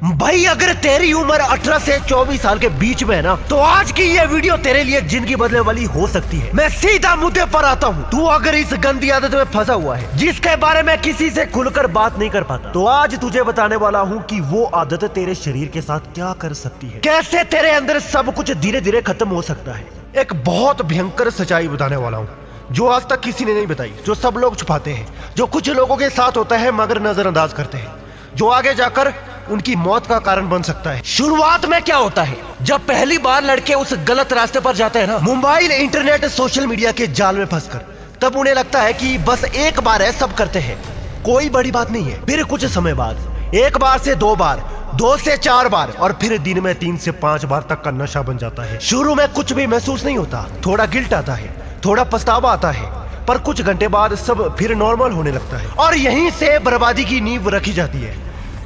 भाई अगर तेरी उम्र 18 से 24 साल के बीच में है ना, तो आज की ये वीडियो तेरे लिए जिंदगी बदलने वाली हो सकती है। मैं सीधा मुद्दे पर आता हूँ। तू अगर इस गंदी आदत में फंसा हुआ है जिसके बारे में किसी से खुलकर बात नहीं कर पाता, तो आज तुझे बताने वाला हूँ कि वो आदत तेरे शरीर के साथ क्या कर सकती है, कैसे तेरे अंदर सब कुछ धीरे धीरे खत्म हो सकता है। एक बहुत भयंकर सच्चाई बताने वाला हूँ जो आज तक किसी ने नहीं बताई, जो सब लोग छुपाते हैं, जो कुछ लोगों के साथ होता है मगर नजरअंदाज करते हैं, जो आगे जाकर उनकी मौत का कारण बन सकता है। शुरुआत में क्या होता है, जब पहली बार लड़के उस गलत रास्ते पर जाते हैं ना, मोबाइल, इंटरनेट, सोशल मीडिया के जाल में फंसकर, तब उन्हें लगता है कि बस एक बार है, सब करते हैं, कोई बड़ी बात नहीं है। फिर कुछ समय बाद एक बार से दो बार, 2 से 4 बार और फिर दिन में 3 से 5 बार तक का नशा बन जाता है। शुरू में कुछ भी महसूस नहीं होता, थोड़ा गिल्ट आता है, थोड़ा पछतावा आता है, पर कुछ घंटे बाद सब फिर नॉर्मल होने लगता है और यहीं से बर्बादी की नींव रखी जाती है।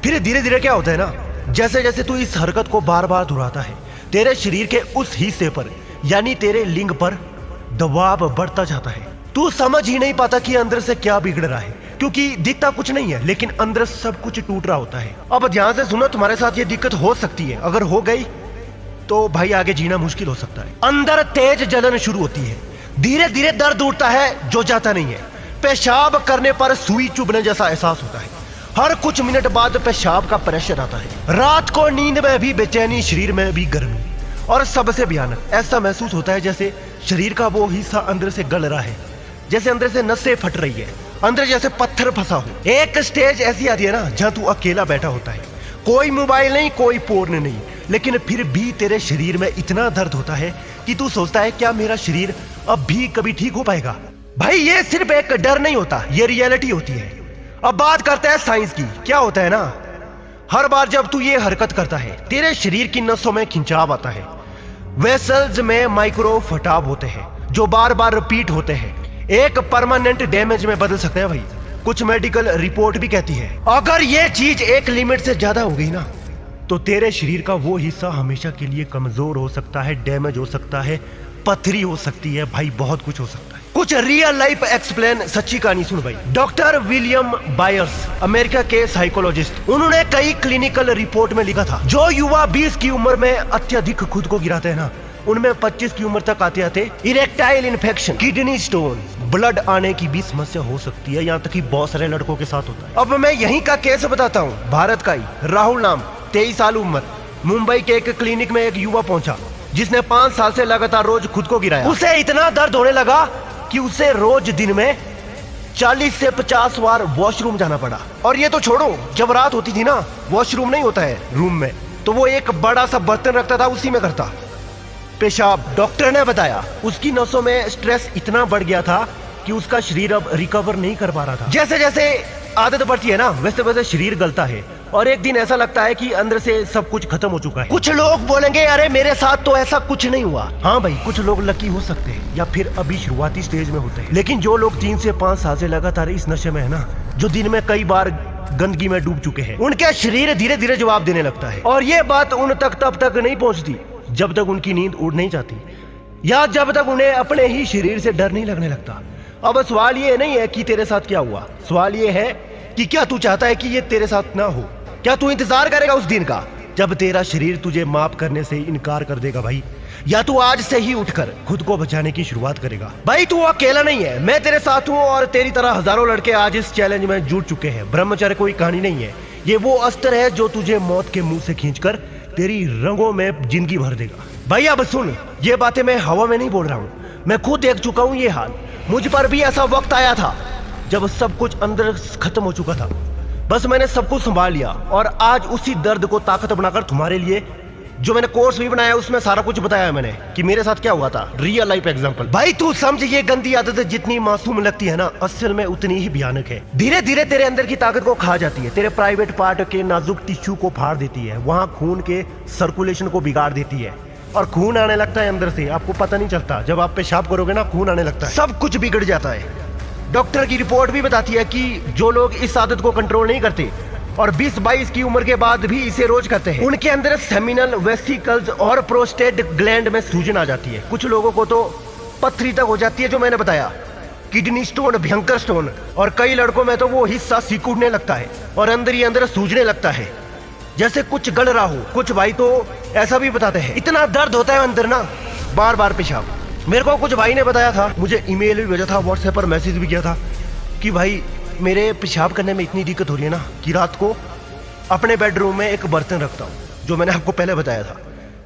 फिर धीरे धीरे क्या होता है ना, जैसे जैसे तू इस हरकत को बार बार दोहराता है, तेरे शरीर के उस हिस्से पर यानी तेरे लिंग पर दबाव बढ़ता जाता है। तू समझ ही नहीं पाता कि अंदर से क्या बिगड़ रहा है, क्योंकि दिखता कुछ नहीं है लेकिन अंदर सब कुछ टूट रहा होता है। अब ध्यान से सुनो, तुम्हारे साथ ये दिक्कत हो सकती है। अगर हो गई तो भाई आगे जीना मुश्किल हो सकता है। अंदर तेज जलन शुरू होती है, धीरे धीरे दर्द उठता है जो जाता नहीं है, पेशाब करने पर सुई चुभने जैसा एहसास होता है, हर कुछ मिनट बाद पेशाब का प्रेशर आता है, रात को नींद में भी बेचैनी, शरीर में भी गर्मी, और सबसे भयानक ऐसा महसूस होता है जैसे शरीर का वो हिस्सा अंदर से गल रहा है, जैसे अंदर से नसें फट रही है, अंदर जैसे पत्थर फंसा हो। एक स्टेज ऐसी आती है ना जहाँ तू अकेला बैठा होता है, कोई मोबाइल नहीं, कोई पोर्न नहीं, लेकिन फिर भी तेरे शरीर में इतना दर्द होता है कि तू सोचता है क्या मेरा शरीर अब भी कभी ठीक हो पाएगा। भाई ये सिर्फ एक डर नहीं होता, ये रियलिटी होती है। अब बात करते हैं साइंस की। क्या होता है ना, हर बार जब तू ये हरकत करता है, तेरे शरीर की नसों में खिंचाव आता है, वेसल्स में माइक्रो फटाव होते हैं जो बार बार रिपीट होते हैं, एक परमानेंट डैमेज में बदल सकते हैं। भाई कुछ मेडिकल रिपोर्ट भी कहती है अगर ये चीज एक लिमिट से ज्यादा हो गई ना, तो तेरे शरीर का वो हिस्सा हमेशा के लिए कमजोर हो सकता है, डैमेज हो सकता है, पथरी हो सकती है, भाई बहुत कुछ हो सकता है। कुछ रियल लाइफ एक्सप्लेन सच्ची कहानी सुन भाई। डॉक्टर विलियम बायर्स, अमेरिका के साइकोलॉजिस्ट, उन्होंने कई क्लिनिकल रिपोर्ट में लिखा था जो युवा 20 की उम्र में अत्यधिक खुद को गिराते हैं ना, उनमें 25 की उम्र तक आते आते erectile infection, kidney stone, blood आने की भी समस्या हो सकती है, यहाँ तक कि बहुत सारे लड़कों के साथ होता है। अब मैं यहीं का केस बताता हूँ, भारत का ही। राहुल नाम, 23 साल उम्र, मुंबई के एक क्लिनिक में एक युवा पहुंचा जिसने 5 साल से लगातार रोज खुद को गिराया। उसे इतना दर्द होने लगा कि उसे रोज दिन में 40 से 50 बार वॉशरूम जाना पड़ा। और ये तो छोड़ो, जब रात होती थी ना, वॉशरूम नहीं होता है रूम में, तो वो एक बड़ा सा बर्तन रखता था, उसी में करता पेशाब। डॉक्टर ने बताया उसकी नसों में स्ट्रेस इतना बढ़ गया था कि उसका शरीर अब रिकवर नहीं कर पा रहा था। जैसे जैसे आदत बढ़ती है ना, वैसे वैसे शरीर गलता है और एक दिन ऐसा लगता है कि अंदर से सब कुछ खत्म हो चुका है। कुछ लोग बोलेंगे अरे मेरे साथ तो ऐसा कुछ नहीं हुआ। हाँ भाई, कुछ लोग लकी हो सकते हैं या फिर अभी शुरुआती स्टेज में होते हैं, लेकिन जो लोग 3 से 5 साल से लगातार इस नशे में है ना, जो दिन में कई बार गंदगी में डूब चुके हैं, उनका शरीर धीरे धीरे जवाब देने लगता है। और ये बात उन तक तब तक नहीं पहुंचती जब तक उनकी नींद उड़ नहीं जाती या जब तक उन्हें अपने ही शरीर से डर नहीं लगने लगता। अब सवाल ये नहीं है कि तेरे साथ क्या हुआ, सवाल ये है कि क्या तू चाहता है कि ये तेरे साथ ना हो? क्या तू इंतजार करेगा उस दिन का जब तेरा शरीर तुझे माफ करने से इनकार कर देगा भाई, या तू आज से ही उठकर खुद को बचाने की शुरुआत करेगा? भाई तू अकेला नहीं है, मैं तेरे साथ हूँ और तेरी तरह हजारों लड़के आज इस चैलेंज में जुड़ चुके हैं। ब्रह्मचर्य कोई कहानी नहीं है, ये वो अस्त्र है जो तुझे मौत के मुंह से खींचकर तेरी रंगों में जिंदगी भर देगा। भाई अब सुन, ये बातें मैं हवा में नहीं बोल रहा हूँ, मैं खुद देख चुका हूँ ये हाल। मुझ पर भी ऐसा वक्त आया था जब सब कुछ अंदर खत्म हो चुका था, बस मैंने सब कुछ संभाल लिया और आज उसी दर्द को ताकत बनाकर तुम्हारे लिए जो मैंने कोर्स भी बनाया उसमें सारा कुछ बताया मैंने कि मेरे साथ क्या हुआ था, रियल लाइफ एग्जांपल। भाई तू समझ, ये गंदी आदत जितनी मासूम लगती है ना, असल में उतनी ही भयानक है। धीरे धीरे तेरे अंदर की ताकत को खा जाती है, तेरे प्राइवेट पार्ट के नाजुक टिश्यू को फाड़ देती है, वहाँ खून के सर्कुलेशन को बिगाड़ देती है और खून आने लगता है अंदर से, आपको पता नहीं चलता। जब आप पेशाब करोगे ना, खून आने लगता है, सब कुछ बिगड़ जाता है। डॉक्टर की रिपोर्ट भी बताती है कि जो लोग इस आदत को कंट्रोल नहीं करते और 20-22 की उम्र के बाद भी इसे रोज करते हैं, उनके अंदर सेमिनल वेसिकल्स और प्रोस्टेट ग्लैंड में सूजन आ जाती है। कुछ लोगों को तो पथरी तक हो जाती है, जो मैंने बताया, किडनी स्टोन, भयंकर स्टोन, और कई लड़कों में तो वो हिस्सा सिकुड़ने लगता है और अंदर ही अंदर सूजने लगता है। जैसे कुछ गल रहा हो। कुछ भाई तो ऐसा भी बताते हैं, इतना दर्द होता है अंदर ना, बार बार पेशाब। मेरे को कुछ भाई ने बताया था, मुझे ईमेल भी भेजा था, व्हाट्सएप पर मैसेज भी किया था कि भाई मेरे पेशाब करने में इतनी दिक्कत हो रही है ना कि रात को अपने बेडरूम में एक बर्तन रखता हूँ, जो मैंने आपको पहले बताया था,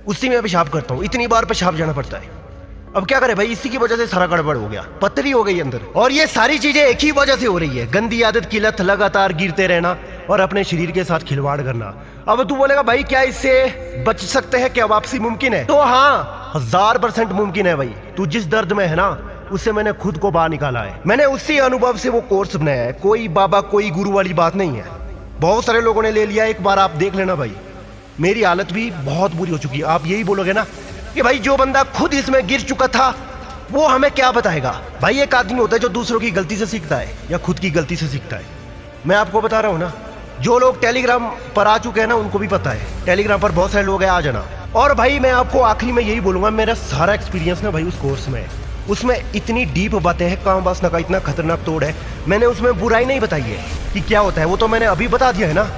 उसी में पेशाब करता हूँ। इतनी बार पेशाब जाना पड़ता है। अब क्या करे भाई, इसी की वजह से सारा गड़बड़ हो गया, पतली हो गई अंदर। और ये सारी चीजें एक ही वजह से हो रही है, गंदी आदत की लत, लगातार गिरते रहना और अपने शरीर के साथ खिलवाड़ करना। अब तू बोलेगा भाई क्या इससे बच सकते हैं, क्या वापसी मुमकिन है? तो हाँ, 1000% मुमकिन है भाई। तू जिस दर्द में है ना, उससे मैंने खुद को बाहर निकाला है। मैंने उसी अनुभव से वो कोर्स बनाया है, कोई बाबा कोई गुरु वाली बात नहीं है। बहुत सारे लोगों ने ले लिया, एक बार आप देख लेना भाई। मेरी हालत भी बहुत बुरी हो चुकी है। आप यही बोलोगे ना कि भाई जो बंदा खुद इसमें गिर चुका था वो हमें क्या बताएगा। भाई एक आदमी होता है जो दूसरों की गलती से सीखता है या खुद की गलती से सीखता है। मैं आपको बता रहा हूँ ना, जो लोग टेलीग्राम पर आ चुके हैं ना, उनको भी पता है। टेलीग्राम पर बहुत सारे लोग हैं, आ जाना। और भाई मैं आपको आखिरी में यही बोलूंगा, मेरा सारा एक्सपीरियंस ना भाई उस कोर्स में, उसमें इतनी डीप बातें हैं, काम वासना का इतना खतरनाक तोड़ है। मैंने उसमें बुराई नहीं बताई है कि क्या होता है, वो तो मैंने अभी बता दिया है ना,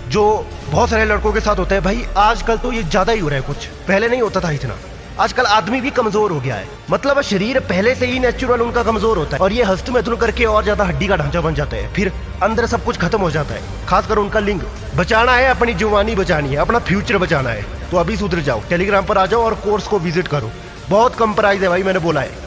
जो बहुत सारे लड़कों के साथ होता है। भाई आजकल तो ये ज्यादा ही हो रहा है, कुछ पहले नहीं होता था इतना। आजकल आदमी भी कमजोर हो गया है, मतलब शरीर पहले से ही नेचुरल उनका कमजोर होता है, और ये हस्त मैथुन करके और ज्यादा हड्डी का ढांचा बन जाता है, फिर अंदर सब कुछ खत्म हो जाता है, खासकर उनका लिंग। बचाना है, अपनी जवानी बचानी है, अपना फ्यूचर बचाना है, तो अभी सुधर जाओ, टेलीग्राम पर आ जाओ और कोर्स को विजिट करो। बहुत कम प्राइस है भाई, मैंने बोला है।